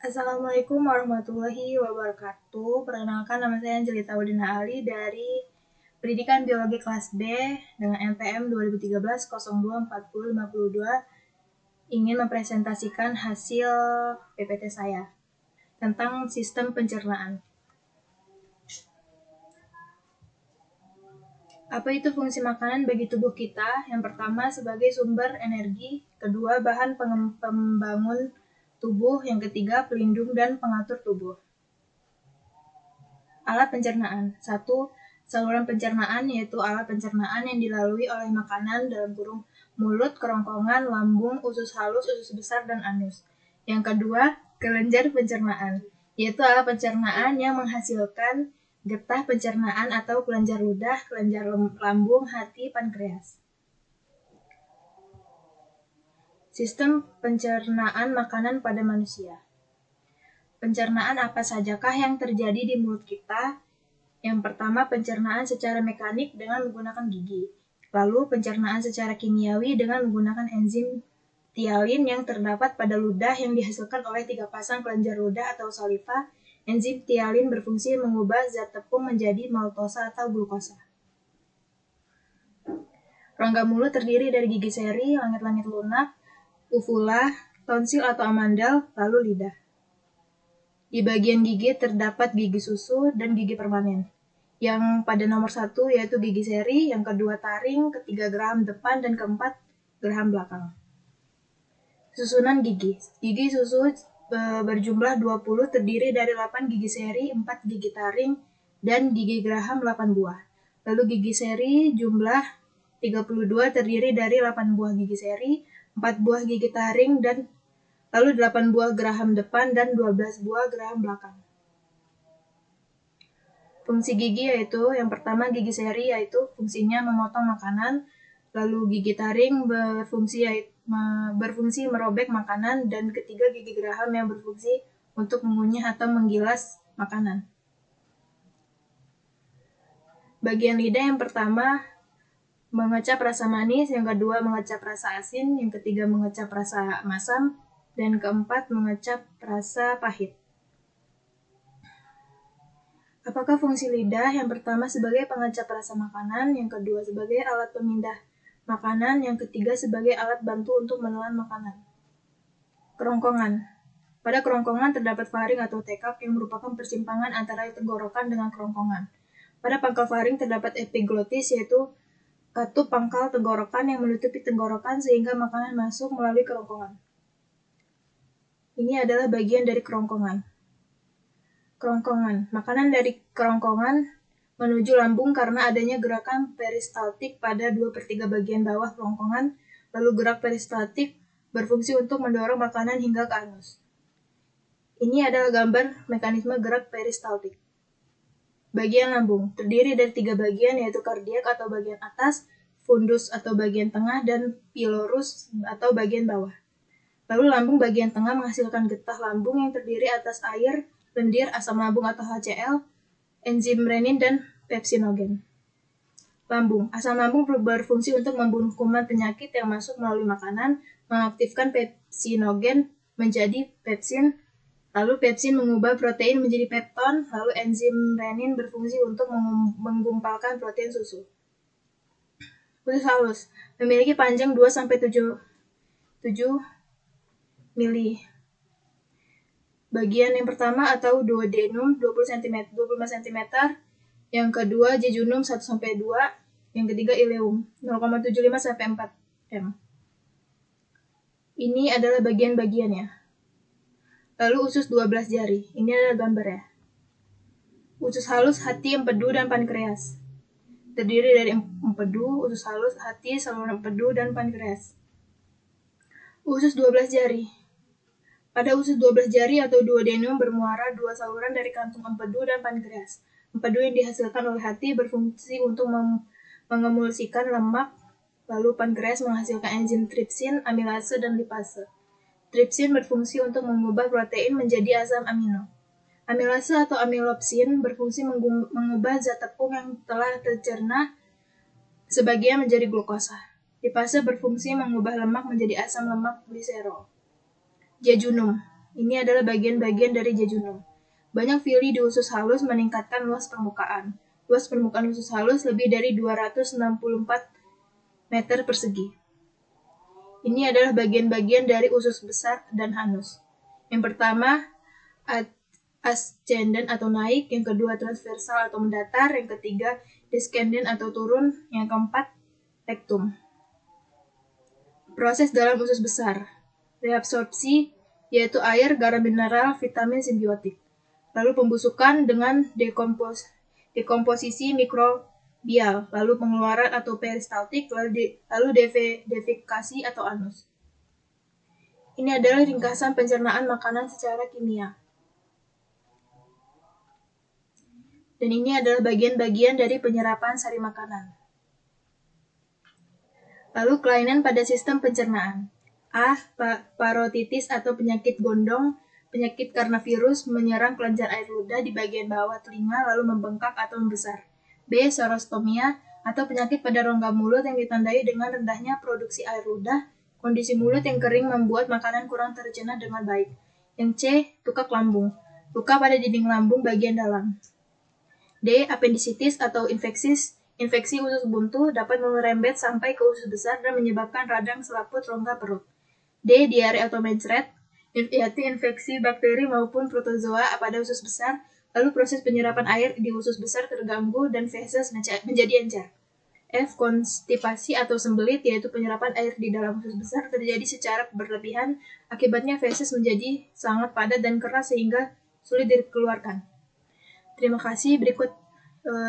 Assalamualaikum warahmatullahi wabarakatuh. Perkenalkan, nama saya Angelita Udina Ali dari Pendidikan Biologi kelas B dengan NPM 2013-02-4052 ingin mempresentasikan hasil PPT saya tentang sistem pencernaan. Apa itu fungsi makanan bagi tubuh kita? Yang pertama, sebagai sumber energi. Kedua, bahan pembangun tubuh. Yang ketiga, pelindung dan pengatur tubuh. Alat pencernaan. 1. Saluran pencernaan, yaitu alat pencernaan yang dilalui oleh makanan dalam kurung mulut, kerongkongan, lambung, usus halus, usus besar, dan anus. Yang kedua, kelenjar pencernaan, yaitu alat pencernaan yang menghasilkan getah pencernaan atau kelenjar ludah, kelenjar lambung, hati, pankreas. Sistem pencernaan makanan pada manusia. Pencernaan apa sajakah yang terjadi di mulut kita? Yang pertama, pencernaan secara mekanik dengan menggunakan gigi. Lalu, pencernaan secara kimiawi dengan menggunakan enzim tialin yang terdapat pada ludah yang dihasilkan oleh 3 pasang kelenjar ludah atau saliva. Enzim tialin berfungsi mengubah zat tepung menjadi maltosa atau glukosa. Rongga mulut terdiri dari gigi seri, langit-langit lunak, uvula, tonsil atau amandel, lalu lidah. Di bagian gigi terdapat gigi susu dan gigi permanen. Yang pada nomor 1 yaitu gigi seri, yang kedua taring, ketiga geraham depan, dan keempat geraham belakang. Susunan gigi. Gigi susu berjumlah 20 terdiri dari 8 gigi seri, 4 gigi taring, dan gigi geraham 8 buah. Lalu gigi seri jumlah 32 terdiri dari 8 buah gigi seri, 4 buah gigi taring, dan lalu 8 buah geraham depan dan 12 buah geraham belakang. Fungsi gigi yaitu, yang pertama gigi seri yaitu fungsinya memotong makanan, lalu gigi taring berfungsi merobek makanan, dan ketiga gigi geraham yang berfungsi untuk mengunyah atau menggilas makanan. Bagian lidah yang pertama mengecap rasa manis, yang kedua mengecap rasa asin, yang ketiga mengecap rasa masam, dan keempat mengecap rasa pahit. Apakah fungsi lidah? Yang pertama sebagai pengecap rasa makanan, yang kedua sebagai alat pemindah makanan, yang ketiga sebagai alat bantu untuk menelan makanan. Kerongkongan. Pada kerongkongan terdapat faring atau tekak yang merupakan persimpangan antara tenggorokan dengan kerongkongan. Pada pangkal faring terdapat epiglotis, yaitu katup pangkal tenggorokan yang menutupi tenggorokan sehingga makanan masuk melalui kerongkongan. Ini adalah bagian dari kerongkongan. Kerongkongan. Makanan dari kerongkongan menuju lambung karena adanya gerakan peristaltik pada 2/3 bagian bawah kerongkongan, lalu gerak peristaltik berfungsi untuk mendorong makanan hingga ke anus. Ini adalah gambar mekanisme gerak peristaltik. Bagian lambung terdiri dari 3 bagian, yaitu kardiak atau bagian atas, fundus atau bagian tengah, dan pilorus atau bagian bawah. Lalu lambung bagian tengah menghasilkan getah lambung yang terdiri atas air, lendir, asam lambung atau HCl, enzim renin, dan pepsinogen. Lambung. Asam lambung berfungsi untuk membunuh kuman penyakit yang masuk melalui makanan, mengaktifkan pepsinogen menjadi pepsin, lalu pepsin mengubah protein menjadi pepton, lalu enzim renin berfungsi untuk menggumpalkan protein susu. Usus halus memiliki panjang 2-7 mili. Bagian yang pertama atau duodenum 25 cm, yang kedua jejunum 1-2, yang ketiga ileum 0,75-4 m. Ini adalah bagian-bagiannya. Lalu usus 12 jari. Ini adalah gambarnya. Usus halus, hati, empedu, dan pankreas. Terdiri dari empedu, usus halus, hati, saluran empedu, dan pankreas. Usus 12 jari. Pada usus 12 jari atau duodenum bermuara 2 saluran dari kantung empedu dan pankreas. Empedu yang dihasilkan oleh hati berfungsi untuk mengemulsikan lemak, lalu pankreas menghasilkan enzim tripsin, amilase, dan lipase. Tripsin berfungsi untuk mengubah protein menjadi asam amino. Amilase atau amilopsin berfungsi mengubah zat tepung yang telah tercerna sebagian menjadi glukosa. Lipase berfungsi mengubah lemak menjadi asam lemak gliserol. Jejunum. Ini adalah bagian-bagian dari jejunum. Banyak villi di usus halus meningkatkan luas permukaan. Luas permukaan usus halus lebih dari 264 meter persegi. Ini adalah bagian-bagian dari usus besar dan anus. Yang pertama, ascendent atau naik, yang kedua transversal atau mendatar, yang ketiga descendent atau turun, yang keempat rectum. Proses dalam usus besar. Reabsorpsi, yaitu air, garam mineral, vitamin simbiotik. Lalu pembusukan dengan dekomposisi mikrobial, lalu pengeluaran atau peristaltik, lalu defekasi atau anus. Ini adalah ringkasan pencernaan makanan secara kimia. Dan ini adalah bagian-bagian dari penyerapan sari makanan. Lalu kelainan pada sistem pencernaan. A. Parotitis atau penyakit gondong. Penyakit karena virus menyerang kelenjar air ludah di bagian bawah telinga lalu membengkak atau membesar. B. Sorostomia atau penyakit pada rongga mulut yang ditandai dengan rendahnya produksi air ludah. Kondisi mulut yang kering membuat makanan kurang tercerna dengan baik. Yang C. Tukak lambung. Luka pada dinding lambung bagian dalam. D. Appendicitis atau infeksi usus buntu dapat merembet sampai ke usus besar dan menyebabkan radang selaput rongga perut. D. Diare atau mencret, yaitu infeksi bakteri maupun protozoa pada usus besar, lalu proses penyerapan air di usus besar terganggu dan feses menjadi encer. F. Konstipasi atau sembelit, yaitu penyerapan air di dalam usus besar terjadi secara berlebihan, akibatnya feses menjadi sangat padat dan keras sehingga sulit dikeluarkan. Terima kasih, berikut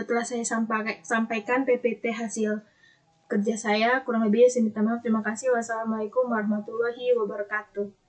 telah saya sampaikan PPT hasil kerja saya, kurang lebih saya minta maaf. Terima kasih. Wassalamualaikum warahmatullahi wabarakatuh.